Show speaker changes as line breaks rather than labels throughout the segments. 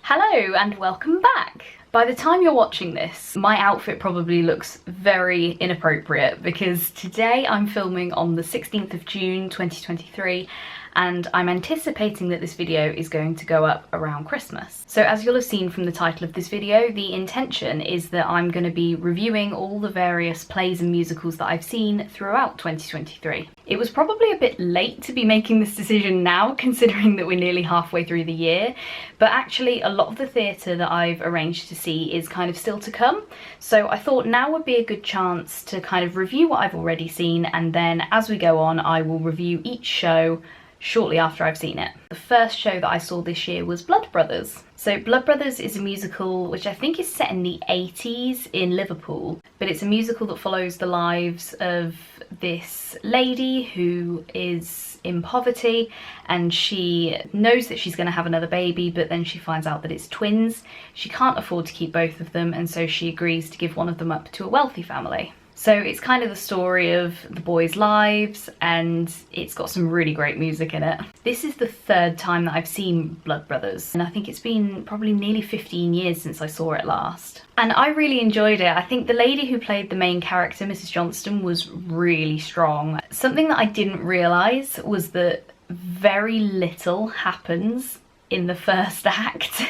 Hello and welcome back! By the time you're watching this, my outfit probably looks very inappropriate because today I'm filming on the 16th of June 2023 and I'm anticipating that this video is going to go up around Christmas. So as you'll have seen from the title of this video, the intention is that I'm going to be reviewing all the various plays and musicals that I've seen throughout 2023. It was probably a bit late to be making this decision now, considering that we're nearly halfway through the year, but actually a lot of the theatre that I've arranged to see is kind of still to come, so I thought now would be a good chance to kind of review what I've already seen, and then as we go on I will review each show shortly after I've seen it. The first show that I saw this year was Blood Brothers. So Blood Brothers is a musical which I think is set in the 80s in Liverpool, but it's a musical that follows the lives of this lady who is in poverty and she knows that she's going to have another baby, but then she finds out that it's twins. She can't afford to keep both of them, and so she agrees to give one of them up to a wealthy family. So it's kind of the story of the boys' lives and it's got some really great music in it. This is the third time that I've seen Blood Brothers and I think it's been probably nearly 15 years since I saw it last. And I really enjoyed it. I think the lady who played the main character, Mrs. Johnston, was really strong. Something that I didn't realise was that very little happens in the first act.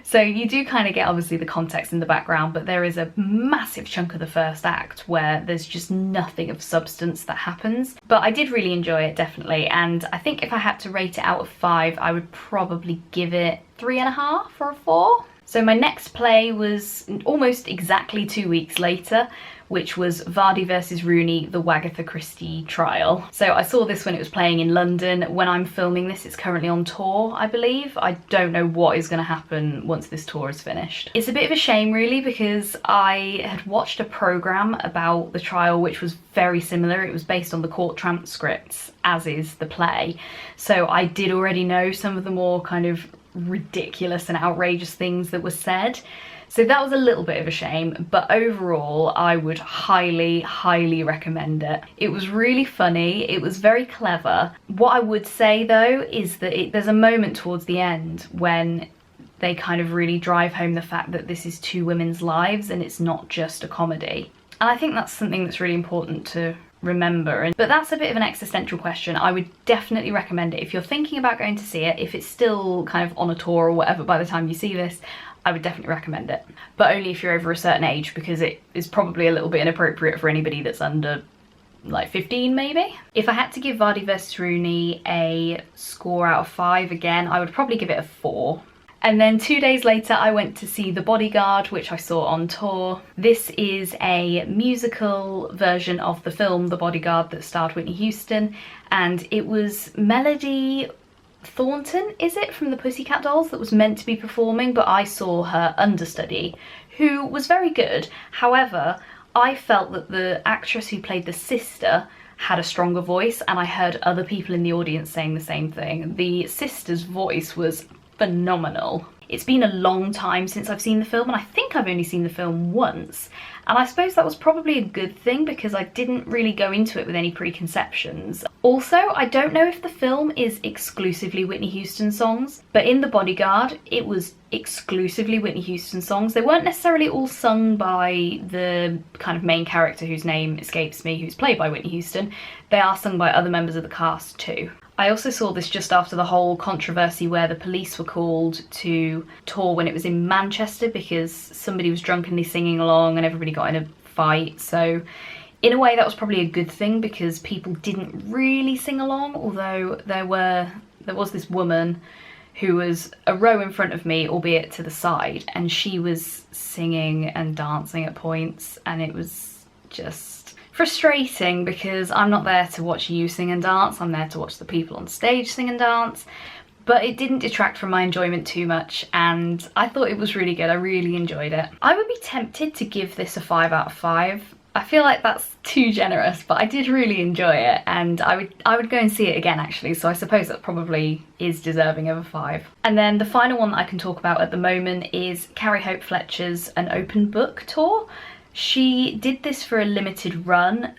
So you do kind of get obviously the context in the background, but there is a massive chunk of the first act where there's just nothing of substance that happens. But I did really enjoy it, definitely, and I think if I had to rate it out of 5, I would probably give it 3.5 or a 4. So my next play was almost exactly 2 weeks later, which was Vardy vs Rooney, the Wagatha Christie trial. So I saw this when it was playing in London. When I'm filming this, it's currently on tour, I believe. I don't know what is going to happen once this tour is finished. It's a bit of a shame really, because I had watched a programme about the trial which was very similar. It was based on the court transcripts, as is the play. So I did already know some of the more kind of ridiculous and outrageous things that were said. So that was a little bit of a shame, but overall I would highly recommend it. It was really funny, it was very clever. What I would say though is that there's a moment towards the end when they kind of really drive home the fact that this is two women's lives and it's not just a comedy. And I think that's something that's really important to remember. But that's a bit of an existential question. I would definitely recommend it if you're thinking about going to see it. If it's still kind of on a tour or whatever by the time you see this, I would definitely recommend it, but only if you're over a certain age, because it is probably a little bit inappropriate for anybody that's under like 15 maybe. If I had to give Vardy vs Rooney a score out of 5 again, I would probably give it a 4. And then 2 days later I went to see The Bodyguard, which I saw on tour. This is a musical version of the film The Bodyguard that starred Whitney Houston, and it was Melody Thornton, is it, from the Pussycat Dolls, that was meant to be performing, but I saw her understudy, who was very good. However, I felt that the actress who played the sister had a stronger voice, and I heard other people in the audience saying the same thing. The sister's voice was phenomenal. It's been a long time since I've seen the film, and I think I've only seen the film once, and I suppose that was probably a good thing because I didn't really go into it with any preconceptions. Also, I don't know if the film is exclusively Whitney Houston songs, but in The Bodyguard it was exclusively Whitney Houston songs. They weren't necessarily all sung by the kind of main character whose name escapes me, who's played by Whitney Houston. They are sung by other members of the cast too. I also saw this just after the whole controversy where the police were called to tour when it was in Manchester because somebody was drunkenly singing along and everybody got in a fight. So in a way that was probably a good thing because people didn't really sing along, although there was this woman who was a row in front of me, albeit to the side, and she was singing and dancing at points, and it was just frustrating because I'm not there to watch you sing and dance, I'm there to watch the people on stage sing and dance. But it didn't detract from my enjoyment too much, and I thought it was really good. I really enjoyed it. I would be tempted to give this a 5 out of 5. I feel like that's too generous, but I did really enjoy it, and I would go and see it again actually, so I suppose that probably is deserving of a 5. And then the final one that I can talk about at the moment is Carrie Hope Fletcher's An Open Book tour. She did this for a limited run,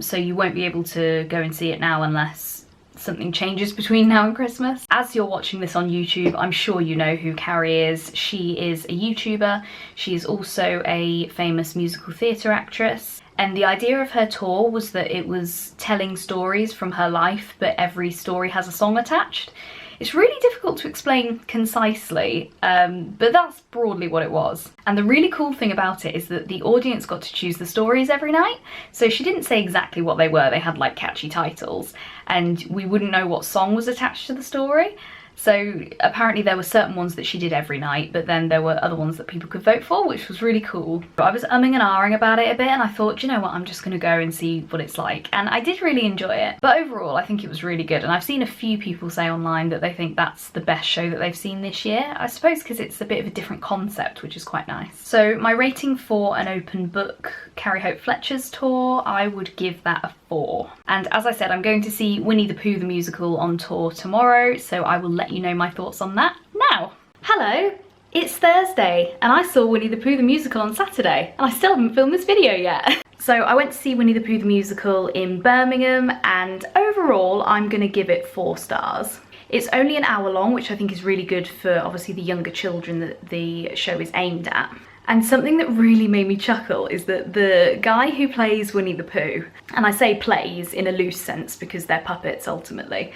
so you won't be able to go and see it now unless something changes between now and Christmas. As you're watching this on YouTube, I'm sure you know who Carrie is. She is a YouTuber. She is also a famous musical theatre actress. And the idea of her tour was that it was telling stories from her life, but every story has a song attached. It's really difficult to explain concisely, but that's broadly what it was. And the really cool thing about it is that the audience got to choose the stories every night. So she didn't say exactly what they were. They had like catchy titles, and we wouldn't know what song was attached to the story. So apparently there were certain ones that she did every night, but then there were other ones that people could vote for, which was really cool. But I was umming and ahhing about it a bit, and I thought, you know what, I'm just gonna go and see what it's like. And I did really enjoy it. But overall, I think it was really good. And I've seen a few people say online that they think that's the best show that they've seen this year. I suppose because it's a bit of a different concept, which is quite nice. So my rating for an open book Carrie Hope Fletcher's tour, I would give that a 4. And as I said, I'm going to see Winnie the Pooh the musical on tour tomorrow, so I will let you know my thoughts on that now. Hello, it's Thursday and I saw Winnie the Pooh the musical on Saturday and I still haven't filmed this video yet. So I went to see Winnie the Pooh the musical in Birmingham, and overall I'm gonna give it 4 stars. It's only an hour long, which I think is really good for obviously the younger children that the show is aimed at. And something that really made me chuckle is that the guy who plays Winnie the Pooh, and I say plays in a loose sense because they're puppets ultimately,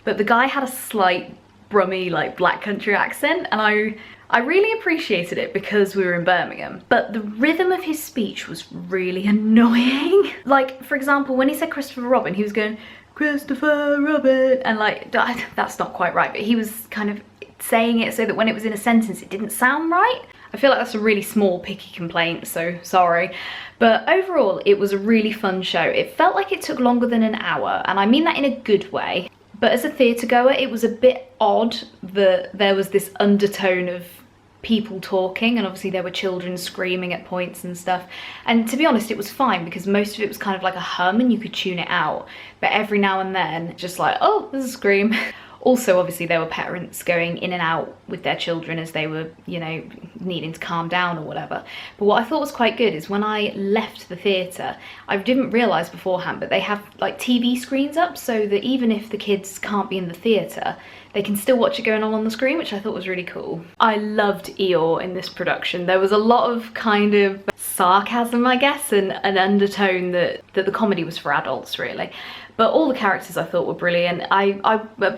but the guy had a slight brummy like black country accent, and I really appreciated it because we were in Birmingham. But the rhythm of his speech was really annoying. Like, for example, when he said Christopher Robin, he was going, Christopher Robin, and like, that's not quite right, but he was kind of saying it so that when it was in a sentence it didn't sound right. I feel like that's a really small picky complaint, so sorry. But overall it was a really fun show. It felt like it took longer than an hour, and I mean that in a good way. But as a theatre goer, it was a bit odd that there was this undertone of people talking, and obviously there were children screaming at points and stuff. And to be honest, it was fine because most of it was kind of like a hum and you could tune it out. But every now and then, just like, oh, there's a scream. Also, obviously, there were parents going in and out with their children as they were, you know, needing to calm down or whatever. But what I thought was quite good is when I left the theatre, I didn't realise beforehand, but they have like TV screens up so that even if the kids can't be in the theatre, they can still watch it going on the screen, which I thought was really cool. I loved Eeyore in this production. There was a lot of kind of sarcasm, I guess, and an undertone that the comedy was for adults, really. But all the characters I thought were brilliant. I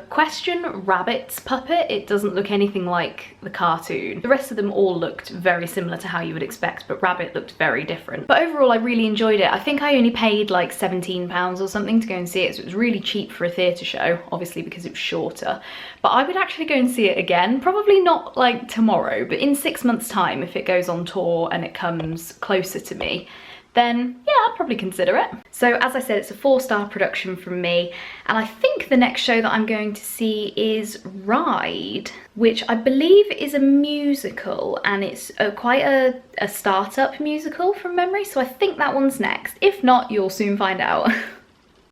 question Rabbit's puppet. It doesn't look anything like the cartoon. The rest of them all looked very similar to how you would expect, but Rabbit looked very different. But overall, I really enjoyed it. I think I only paid like £17 or something to go and see it, so it was really cheap for a theatre show, obviously because it was shorter. But I would actually go and see it again, probably not like tomorrow, but in 6 months' time if it goes on tour and it comes closer to me, then yeah, I'd probably consider it. So as I said, it's a 4-star production from me, and I think the next show that I'm going to see is Ride, which I believe is a musical, and it's quite a start-up musical from memory, so I think that one's next. If not, you'll soon find out.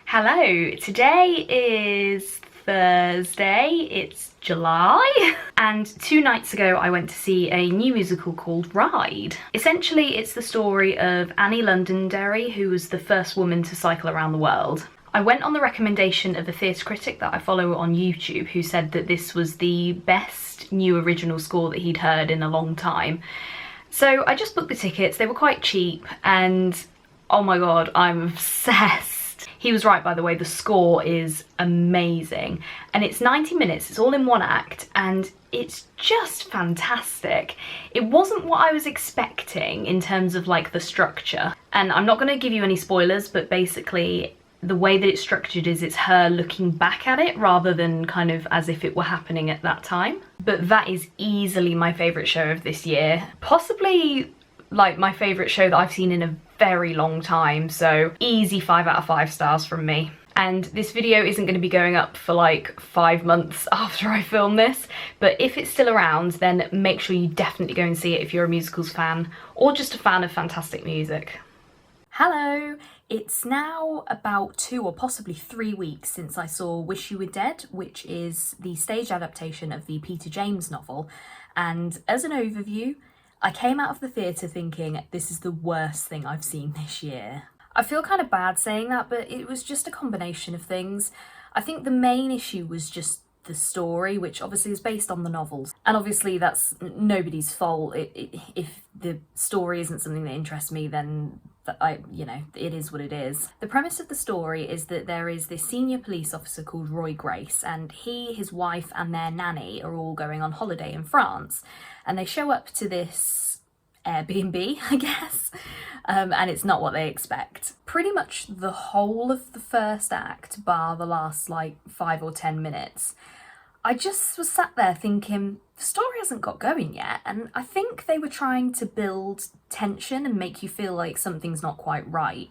Hello, today is Thursday, it's July, and 2 nights ago I went to see a new musical called Ride. Essentially it's the story of Annie Londonderry, who was the first woman to cycle around the world. I went on the recommendation of a theatre critic that I follow on YouTube, who said that this was the best new original score that he'd heard in a long time. So I just booked the tickets, they were quite cheap, and oh my god, I'm obsessed. He was right, by the way, the score is amazing. And it's 90 minutes, it's all in one act, and it's just fantastic. It wasn't what I was expecting in terms of like the structure. And I'm not gonna give you any spoilers, but basically the way that it's structured is it's her looking back at it rather than kind of as if it were happening at that time. But that is easily my favourite show of this year. Possibly like my favourite show that I've seen in a very long time, so easy 5 out of 5 stars from me. And this video isn't going to be going up for like 5 months after I film this, but if it's still around, then make sure you definitely go and see it if you're a musicals fan or just a fan of fantastic music. Hello! It's now about 2 or possibly 3 weeks since I saw Wish You Were Dead, which is the stage adaptation of the Peter James novel, and as an overview, I came out of the theatre thinking this is the worst thing I've seen this year. I feel kind of bad saying that, but it was just a combination of things.
I think the main issue was just the story, which obviously is based on the novels, and obviously that's nobody's fault. If the story isn't something that interests me, then it is what it is. The premise of the story is that there is this senior police officer called Roy Grace, and he, his wife and their nanny are all going on holiday in France, and they show up to this Airbnb, I guess, and it's not what they expect. Pretty much the whole of the first act, bar the last like 5 or 10 minutes, I just was sat there thinking, the story hasn't got going yet, and I think they were trying to build tension and make you feel like something's not quite right.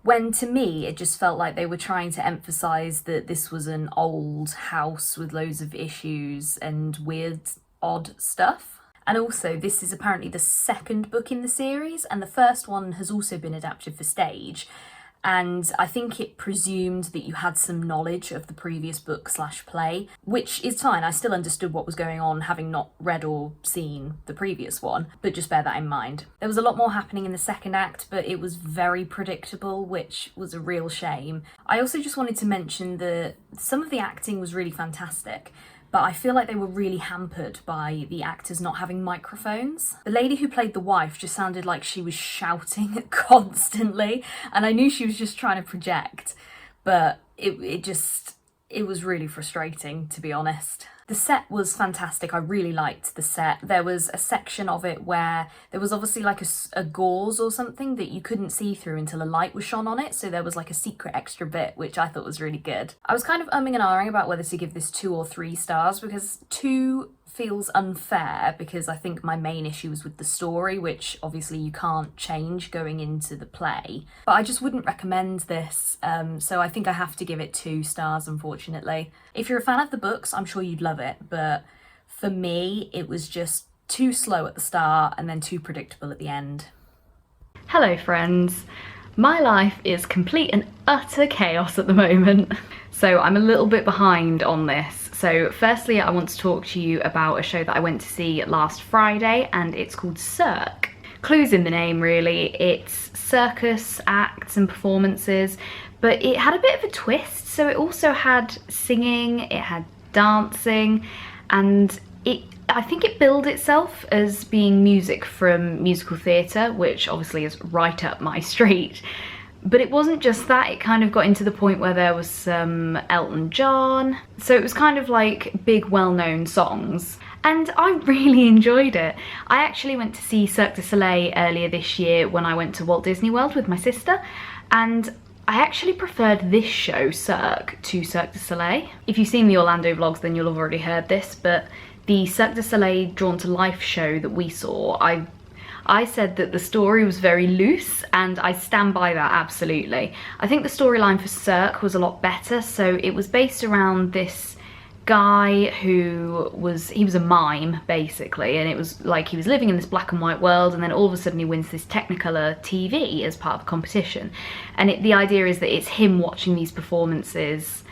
When to me, it just felt like they were trying to emphasise that this was an old house with loads of issues and weird, odd stuff. And also, this is apparently the second book in the series, and the first one has also been adapted for stage. And I think it presumed that you had some knowledge of the previous book/play, which is fine. I still understood what was going on, having not read or seen the previous one, but just bear that in mind. There was a lot more happening in the second act, but it was very predictable, which was a real shame. I also just wanted to mention that some of the acting was really fantastic, but I feel like they were really hampered by the actors not having microphones. The lady who played the wife just sounded like she was shouting constantly, and I knew she was just trying to project, but it was really frustrating, to be honest. The set was fantastic. I really liked the set. There was a section of it where there was obviously like a gauze or something that you couldn't see through until a light was shone on it, so there was like a secret extra bit, which I thought was really good. I was kind of umming and ahhing about whether to give this 2 or 3 stars, because 2 feels unfair, because I think my main issue was with the story, which obviously you can't change going into the play. But I just wouldn't recommend this, so I think I have to give it 2 stars, unfortunately. If you're a fan of the books, I'm sure you'd love it, but for me, it was just too slow at the start and then too predictable at the end.
Hello friends. My life is complete and utter chaos at the moment, so I'm a little bit behind on this. So firstly, I want to talk to you about a show that I went to see last Friday, and it's called Cirque. Clues in the name really, it's circus acts and performances, but it had a bit of a twist. So it also had singing, it had dancing, and I think it billed itself as being music from musical theatre, which obviously is right up my street. But it wasn't just that, it kind of got into the point where there was some Elton John. So it was kind of like big well-known songs. And I really enjoyed it. I actually went to see Cirque du Soleil earlier this year when I went to Walt Disney World with my sister. And I actually preferred this show, Cirque, to Cirque du Soleil. If you've seen the Orlando vlogs, then you'll have already heard this, but the Cirque du Soleil Drawn to Life show that we saw, I said that the story was very loose, and I stand by that absolutely. I think the storyline for Cirque was a lot better. So it was based around this guy who was a mime basically, and it was like he was living in this black and white world, and then all of a sudden he wins this Technicolor TV as part of the competition. And the idea is that it's him watching these performances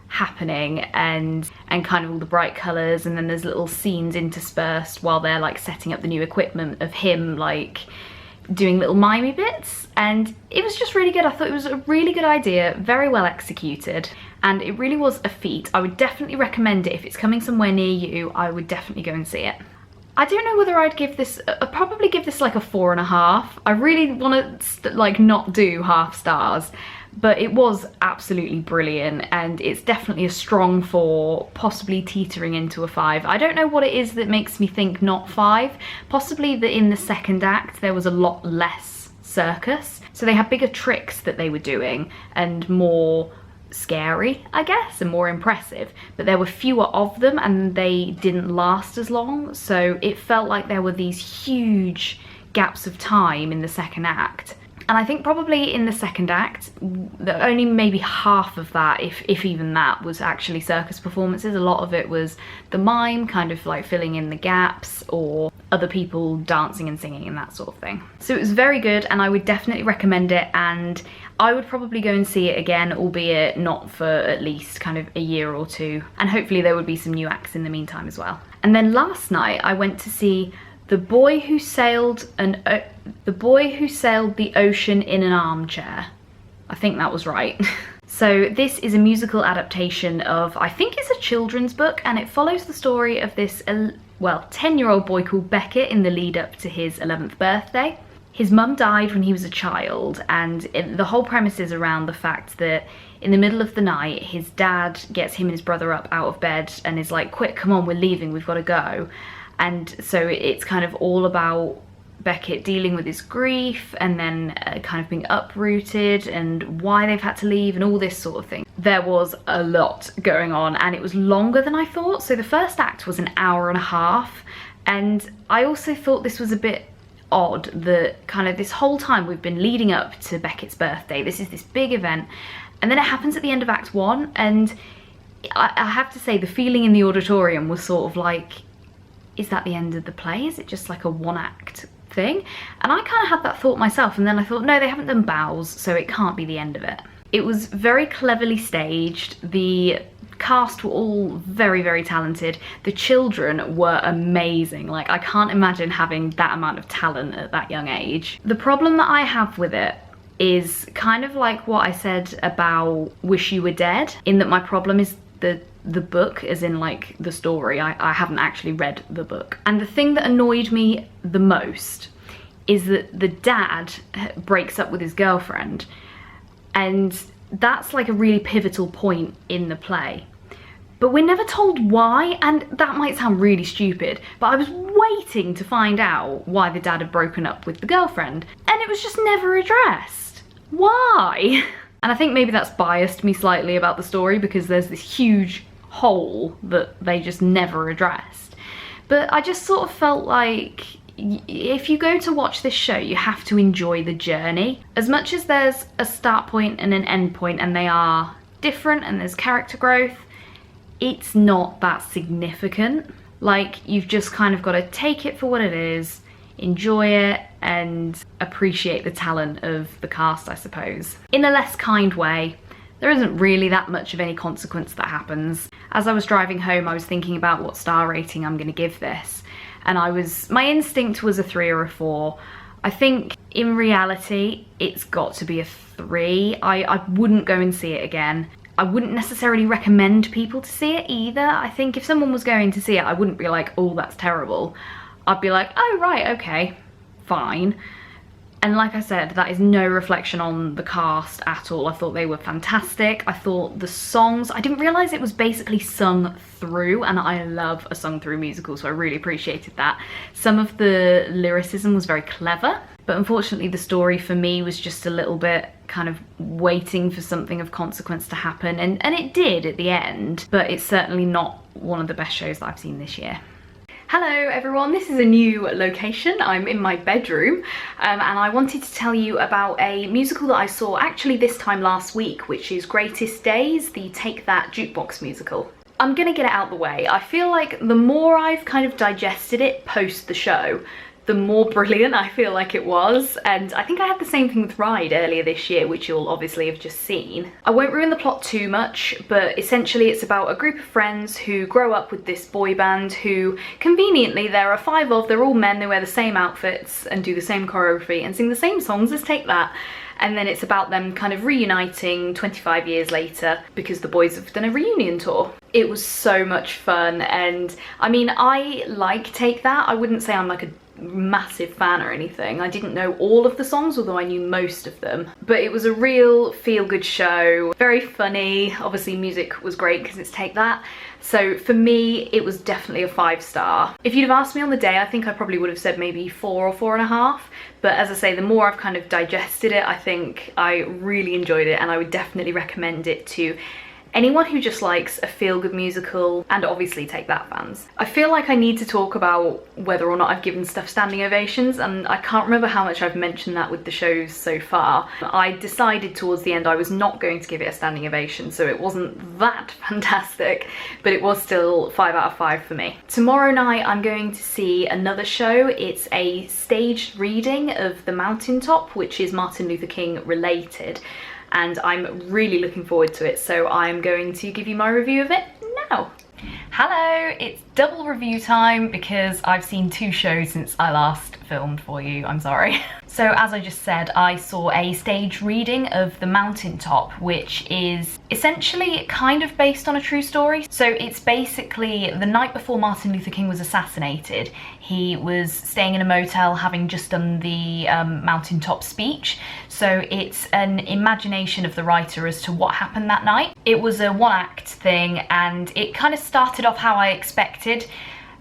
happening and kind of all the bright colours, and then there's little scenes interspersed while they're like setting up the new equipment of him like doing little mimey bits, and it was just really good. I thought it was a really good idea, very well executed, and it really was a feat. I would definitely recommend it. If it's coming somewhere near you, I would definitely go and see it. I don't know whether I'd give this, I'd probably give this like a 4.5. I really want to like not do half stars, but it was absolutely brilliant, and it's definitely a strong 4, possibly teetering into a 5. I don't know what it is that makes me think not 5. Possibly that in the second act there was a lot less circus, so they had bigger tricks that they were doing and more scary, I guess, and more impressive, but there were fewer of them and they didn't last as long, so it felt like there were these huge gaps of time in the second act. And I think probably in the second act, only maybe half of that, if even that, was actually circus performances. A lot of it was the mime kind of like filling in the gaps, or other people dancing and singing and that sort of thing. So it was very good, and I would definitely recommend it, and I would probably go and see it again, albeit not for at least kind of a year or 2. And hopefully there would be some new acts in the meantime as well. And then last night I went to see The Boy Who Sailed the Ocean in an Armchair. I think that was right. So this is a musical adaptation of, I think it's a children's book, and it follows the story of this, 10-year-old boy called Beckett in the lead up to his 11th birthday. His mum died when he was a child, and the whole premise is around the fact that in the middle of the night, his dad gets him and his brother up out of bed and is like, quick, come on, we're leaving, we've got to go. And so it's kind of all about Beckett dealing with his grief and then kind of being uprooted and why they've had to leave and all this sort of thing. There was a lot going on, and it was longer than I thought. So the first act was an hour and a half, and I also thought this was a bit odd that kind of this whole time we've been leading up to Beckett's birthday. This is this big event, and then it happens at the end of Act 1, and I have to say the feeling in the auditorium was sort of like, is that the end of the play? Is it just like a one-act thing? And I kind of had that thought myself, and then I thought, no, they haven't done bows, so it can't be the end of it. It was very cleverly staged. The cast were all very, very talented. The children were amazing. Like, I can't imagine having that amount of talent at that young age. The problem that I have with it is kind of like what I said about Wish You Were Dead, in that my problem is the book, as in like the story. I haven't actually read the book. And the thing that annoyed me the most is that the dad breaks up with his girlfriend, and that's like a really pivotal point in the play. But we're never told why, and that might sound really stupid, but I was waiting to find out why the dad had broken up with the girlfriend, and it was just never addressed. Why? And I think maybe that's biased me slightly about the story, because there's this huge hole that they just never addressed. But I just sort of felt like if you go to watch this show, you have to enjoy the journey. As much as there's a start point and an end point, and they are different and there's character growth, it's not that significant. Like, you've just kind of got to take it for what it is, enjoy it, and appreciate the talent of the cast, I suppose. In a less kind way, there isn't really that much of any consequence that happens. As I was driving home, I was thinking about what star rating I'm going to give this, and my instinct was a 3 or a 4. I think in reality, it's got to be a 3. I wouldn't go and see it again. I wouldn't necessarily recommend people to see it either. I think if someone was going to see it, I wouldn't be like, oh, that's terrible. I'd be like, oh, right, okay, fine. And like I said, that is no reflection on the cast at all. I thought they were fantastic. I thought the songs, I didn't realise it was basically sung through, and I love a sung through musical, so I really appreciated that. Some of the lyricism was very clever, but unfortunately the story for me was just a little bit kind of waiting for something of consequence to happen, and it did at the end, but it's certainly not one of the best shows that I've seen this year. Hello everyone, this is a new location. I'm in my bedroom, and I wanted to tell you about a musical that I saw actually this time last week, which is Greatest Days, the Take That jukebox musical. I'm gonna get it out the way. I feel like the more I've kind of digested it post the show, the more brilliant I feel like it was, and I think I had the same thing with Ride earlier this year, which you'll obviously have just seen. I won't ruin the plot too much, but essentially it's about a group of friends who grow up with this boy band who, conveniently, there are 5 of, they're all men, they wear the same outfits and do the same choreography and sing the same songs as Take That. And then it's about them kind of reuniting 25 years later because the boys have done a reunion tour. It was so much fun, and I mean, I like Take That. I wouldn't say I'm like a massive fan or anything. I didn't know all of the songs, although I knew most of them. But it was a real feel-good show, very funny. Obviously music was great because it's Take That. So for me, it was definitely a 5-star. If you'd have asked me on the day, I think I probably would have said maybe 4 or 4.5. But as I say, the more I've kind of digested it, I think I really enjoyed it, and I would definitely recommend it to anyone who just likes a feel-good musical, and obviously Take That fans. I feel like I need to talk about whether or not I've given stuff standing ovations, and I can't remember how much I've mentioned that with the shows so far. I decided towards the end I was not going to give it a standing ovation, so it wasn't that fantastic, but it was still 5 out of 5 for me. Tomorrow night I'm going to see another show. It's a staged reading of The Mountaintop, which is Martin Luther King related, and I'm really looking forward to it, so I'm going to give you my review of it now. Hello, it's double review time because I've seen 2 shows since I last filmed for you, I'm sorry. So as I just said, I saw a stage reading of The Mountaintop, which is essentially kind of based on a true story. So it's basically the night before Martin Luther King was assassinated, he was staying in a motel having just done the Mountaintop speech. So it's an imagination of the writer as to what happened that night. It was a 1-act thing and it kind of started off how I expected.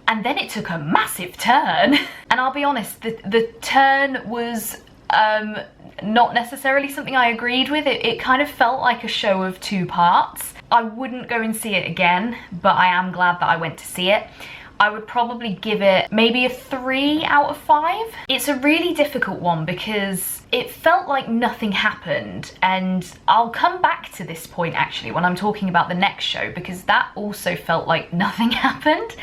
And then it took a massive turn. And I'll be honest, the turn was not necessarily something I agreed with. It kind of felt like a show of 2 parts. I wouldn't go and see it again, but I am glad that I went to see it. I would probably give it maybe a 3 out of 5. It's a really difficult one because it felt like nothing happened, and I'll come back to this point actually when I'm talking about the next show, because that also felt like nothing happened.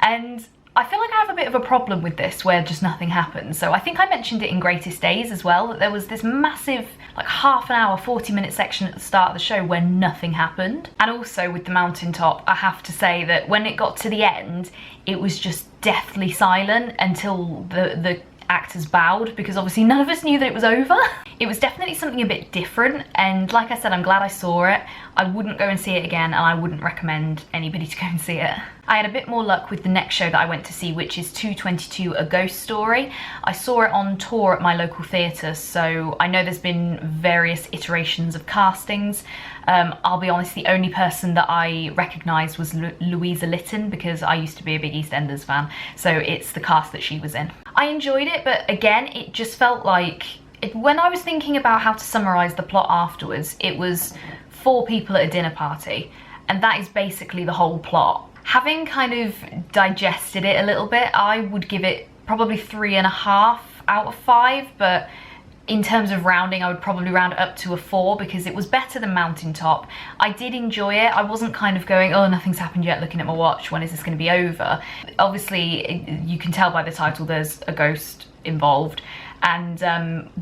And I feel like I have a bit of a problem with this where just nothing happens. So I think I mentioned it in Greatest Days as well, that there was this massive like half an hour, 40-minute section at the start of the show where nothing happened. And also with The Mountaintop, I have to say that when it got to the end, it was just deathly silent until the actors bowed, because obviously none of us knew that it was over. It was definitely something a bit different, and like I said, I'm glad I saw it. I wouldn't go and see it again, and I wouldn't recommend anybody to go and see it. I had a bit more luck with the next show that I went to see, which is 222 A Ghost Story. I saw it on tour at my local theatre, so I know there's been various iterations of castings. I'll be honest, the only person that I recognised was Louisa Lytton, because I used to be a big EastEnders fan, so it's the cast that she was in. I enjoyed it, but again, it just felt like, when I was thinking about how to summarise the plot afterwards, it was 4 people at a dinner party, and that is basically the whole plot. Having kind of digested it a little bit, I would give it probably 3.5 out of 5, but in terms of rounding, I would probably round it up to a 4 because it was better than Mountaintop. I did enjoy it. I wasn't kind of going, oh, nothing's happened yet, looking at my watch, when is this going to be over? Obviously, you can tell by the title there's a ghost involved, and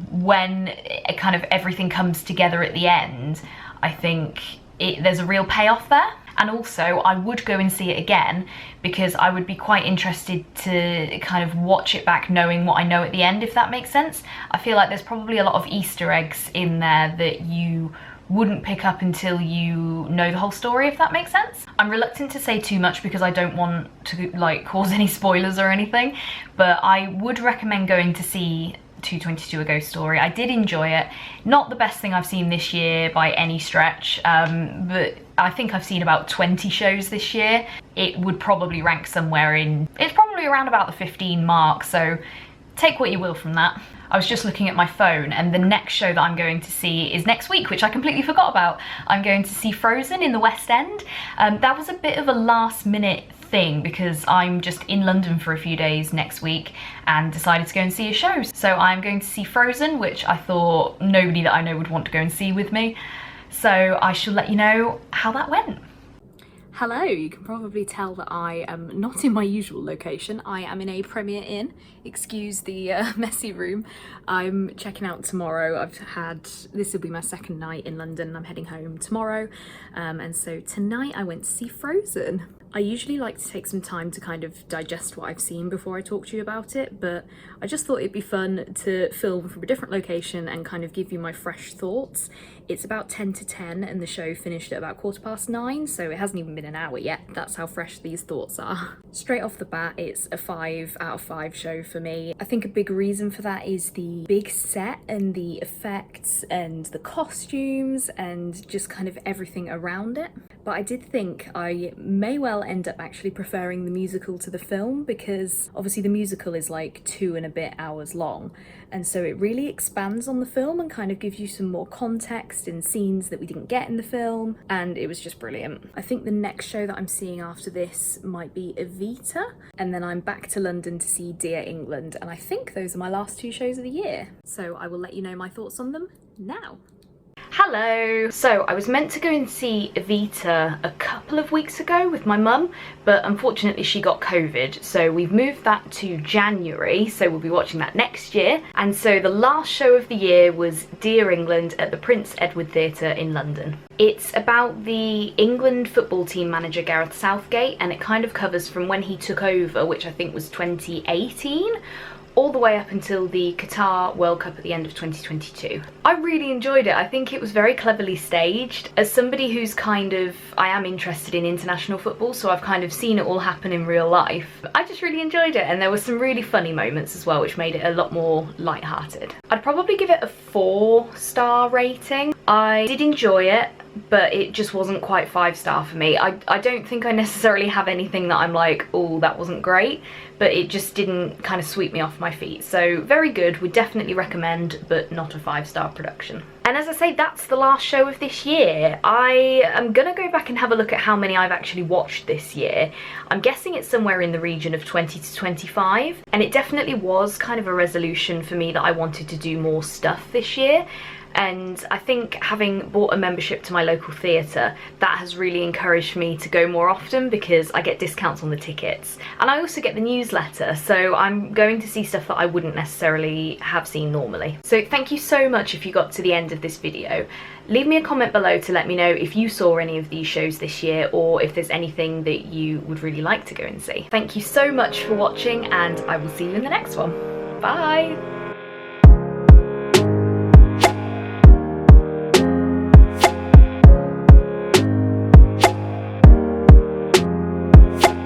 when kind of everything comes together at the end, I think there's a real payoff there. And also, I would go and see it again because I would be quite interested to kind of watch it back knowing what I know at the end, if that makes sense. I feel like there's probably a lot of Easter eggs in there that you wouldn't pick up until you know the whole story, if that makes sense. I'm reluctant to say too much because I don't want to like cause any spoilers or anything, but I would recommend going to see 222 A Ghost Story. I did enjoy it. Not the best thing I've seen this year by any stretch, but I think I've seen about 20 shows this year. It would probably rank somewhere in, it's probably around about the 15 mark, so take what you will from that. I was just looking at my phone, and the next show that I'm going to see is next week, which I completely forgot about. I'm going to see Frozen in the West End. That was a bit of a last minute thing because I'm just in London for a few days next week and decided to go and see a show. So I'm going to see Frozen, which I thought nobody that I know would want to go and see with me. So I shall let you know how that went.
Hello, you can probably tell that I am not in my usual location. I am in a Premier Inn. Excuse the messy room. I'm checking out tomorrow. This will be my 2nd night in London. I'm heading home tomorrow. And so tonight I went to see Frozen. I usually like to take some time to kind of digest what I've seen before I talk to you about it, but I just thought it'd be fun to film from a different location and kind of give you my fresh thoughts. It's about 10 to 10 and the show finished at about 9:15, so it hasn't even been an hour yet. That's how fresh these thoughts are. Straight off the bat, it's a 5 out of 5 show for me. I think a big reason for that is the big set and the effects and the costumes and just kind of everything around it. But I did think I may well end up actually preferring the musical to the film, because obviously the musical is like 2 and a bit hours long, and so it really expands on the film and kind of gives you some more context and scenes that we didn't get in the film, and it was just brilliant. I think the next show that I'm seeing after this might be Evita, and then I'm back to London to see Dear England, and I think those are my last 2 shows of the year, so I will let you know my thoughts on them now.
Hello Hello! So I was meant to go and see Evita a couple of weeks ago with my mum, but unfortunately she got COVID, so we've moved that to January, so we'll be watching that next year. And so the last show of the year was Dear England at the Prince Edward Theatre in London. It's about the England football team manager Gareth Southgate, and it kind of covers from when he took over, which I think was 2018, all the way up until the Qatar World Cup at the end of 2022. I really enjoyed it. I think it was very cleverly staged. As somebody who's I am interested in international football, so I've kind of seen it all happen in real life. I just really enjoyed it, and there were some really funny moments as well, which made it a lot more lighthearted. I'd probably give it a 4-star rating. I did enjoy it, but it just wasn't quite 5-star for me. I don't think I necessarily have anything that I'm like, oh, that wasn't great, but it just didn't kind of sweep me off my feet. So very good, would definitely recommend, but not a 5-star production. And as I say, that's the last show of this year. I am gonna go back and have a look at how many I've actually watched this year. I'm guessing it's somewhere in the region of 20 to 25, and it definitely was kind of a resolution for me that I wanted to do more stuff this year. And I think having bought a membership to my local theatre, that has really encouraged me to go more often because I get discounts on the tickets. And I also get the newsletter, so I'm going to see stuff that I wouldn't necessarily have seen normally. So thank you so much if you got to the end of this video. Leave me a comment below to let me know if you saw any of these shows this year, or if there's anything that you would really like to go and see. Thank you so much for watching, and I will see you in the next one. Bye!